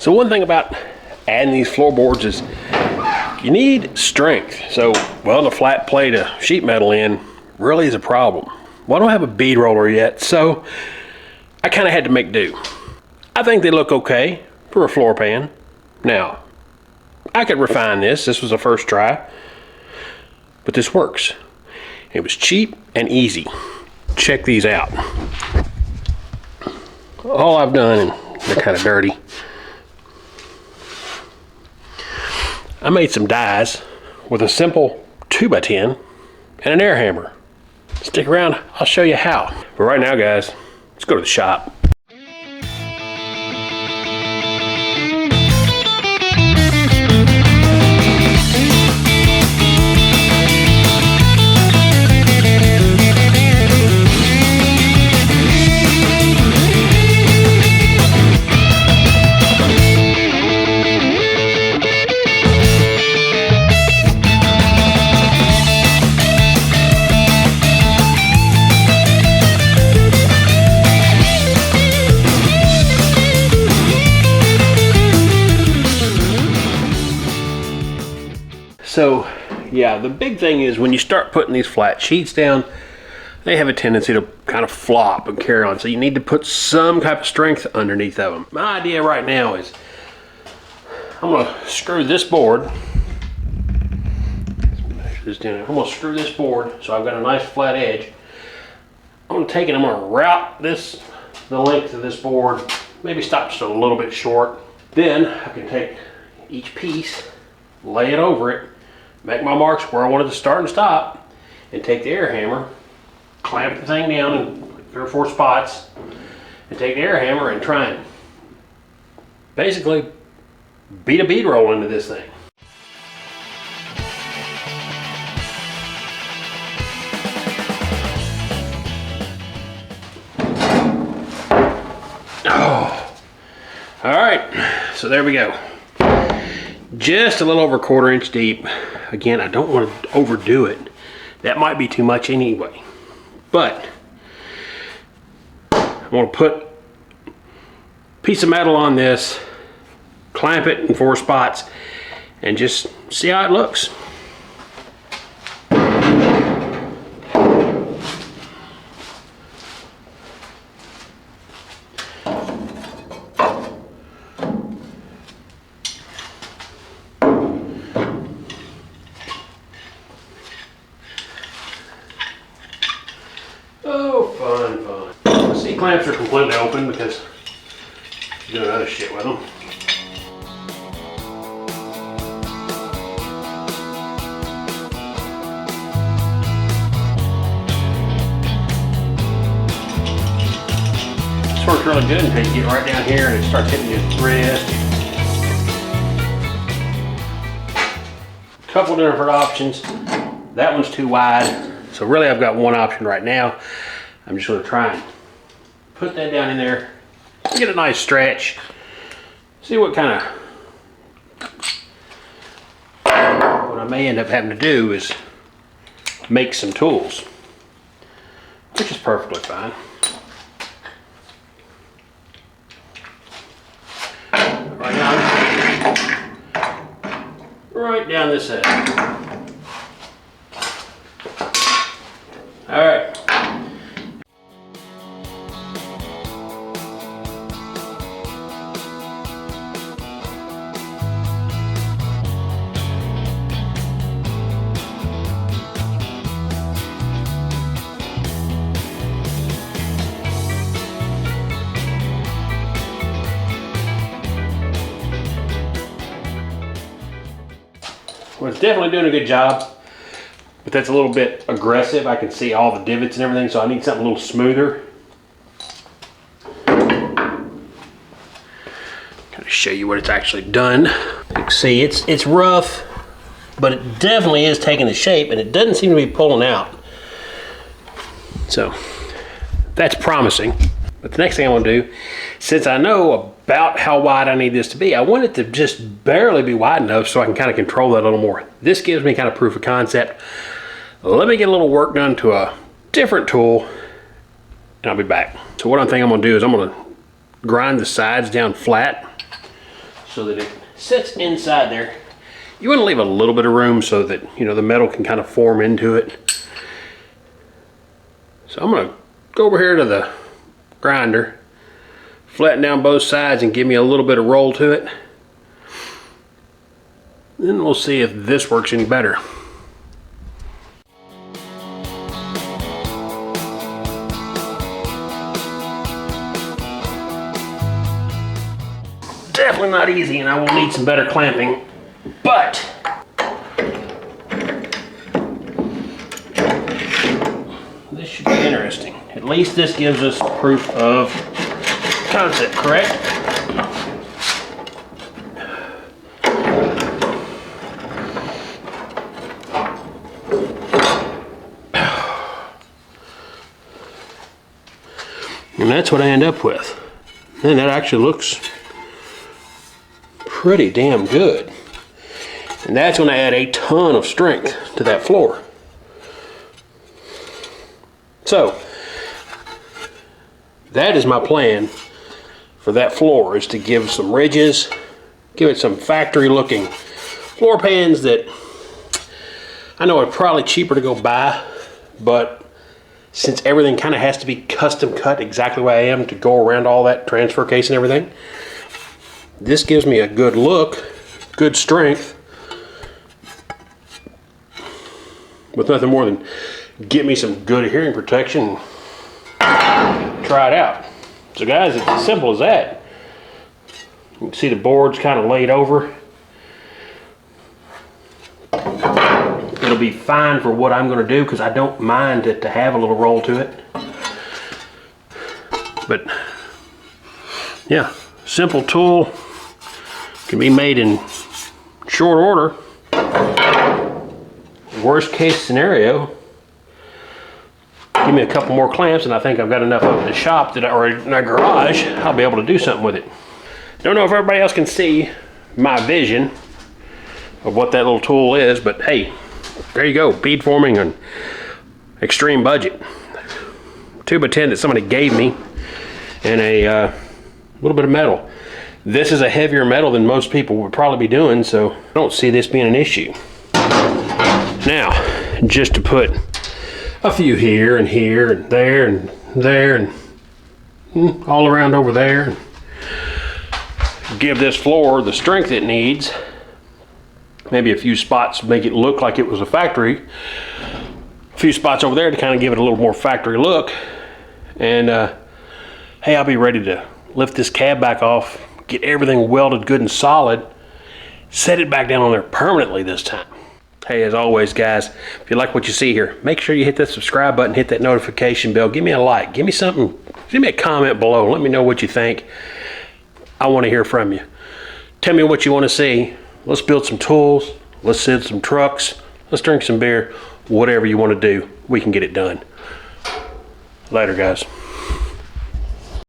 So one thing about adding these floorboards is you need strength. So welding a flat plate of sheet metal in really is a problem. Well, I don't have a bead roller yet, so I kind of had to make do. I think they look okay for a floor pan. Now, I could refine this. This was the first try, but this works. It was cheap and easy. Check these out. All I've done, and they're kind of dirty, I made some dies with a simple 2x10 and an air hammer. Stick around, I'll show you how. But right now, guys, let's go to the shop. So yeah, the big thing is when you start putting these flat sheets down, they have a tendency to kind of flop and carry on. So you need to put some type of strength underneath of them. My idea right now is I'm gonna screw this board. Measure this down. I'm gonna screw this board so I've got a nice flat edge. I'm gonna take it, I'm gonna route the length of this board, maybe stop just a little bit short. Then I can take each piece, lay it over it, make my marks where I wanted to start and stop, and take the air hammer, clamp the thing down in 3 or 4 spots, and take the air hammer and try and basically beat a bead roll into this thing. Oh, all right, so there we go. Just a little over 1/4 inch deep. Again, I don't want to overdo it. That might be too much anyway. But I'm going to put a piece of metal on this, clamp it in 4 spots, and just see how it looks. Oh, fun. C-clamps are completely open because you're doing other shit with them. This works really good until you get right down here and it starts hitting your wrist. A couple different options. That one's too wide. So really I've got one option right now. I'm just going to try and put that down in there, get a nice stretch, see what kind of, what I may end up having to do is make some tools, which is perfectly fine. Right down this end. All right. Well, it's definitely doing a good job, but that's a little bit aggressive. I can see all the divots and everything, so I need something a little smoother. Kind of show you what it's actually done. You can see it's rough, but it definitely is taking the shape, and it doesn't seem to be pulling out. So that's promising. But the next thing I want to do, since I know about how wide I need this to be, I want it to just barely be wide enough so I can kind of control that a little more. This gives me kind of proof of concept. Let me get a little work done to a different tool and I'll be back. So what I think I'm going to do is I'm going to grind the sides down flat so that it sits inside there. You want to leave a little bit of room so that, you know, the metal can kind of form into it. So I'm going to go over here to the grinder, flatten down both sides and give me a little bit of roll to it. Then we'll see if this works any better. Definitely not easy, and I will need some better clamping, but this should be interesting. At least this gives us proof of concept, correct? And that's what I end up with. And that actually looks pretty damn good. And that's going to add a ton of strength to that floor. So that is my plan for that floor, is to give some ridges, give it some factory looking floor pans that I know are probably cheaper to go buy, but since everything kind of has to be custom cut exactly the way I am to go around all that transfer case and everything, this gives me a good look, good strength, with nothing more than get me some good hearing protection, try it out. So guys, it's as simple as that. You can see the board's kind of laid over. It'll be fine for what I'm going to do because I don't mind it to have a little roll to it. But yeah, simple tool, can be made in short order. Worst case scenario, give me a couple more clamps and I think I've got enough up in the shop that or in my garage, I'll be able to do something with it. Don't know if everybody else can see my vision of what that little tool is, but hey, there you go, bead forming on extreme budget. 2x10 that somebody gave me, and a little bit of metal. This is a heavier metal than most people would probably be doing, so I don't see this being an issue. Now, just to put a few here and here and there and there and all around over there, give this floor the strength it needs. Maybe a few spots to make it look like it was a factory. A few spots over there to kind of give it a little more factory look. And hey, I'll be ready to lift this cab back off, get everything welded good and solid, set it back down on there permanently this time. Hey, as always guys, if you like what you see here, make sure you hit that subscribe button, hit that notification bell, give me a like, give me something, give me a comment below, let me know what you think. I want to hear from you. Tell me what you want to see. Let's build some tools, let's send some trucks, let's drink some beer, whatever you want to do, we can get it done. Later guys.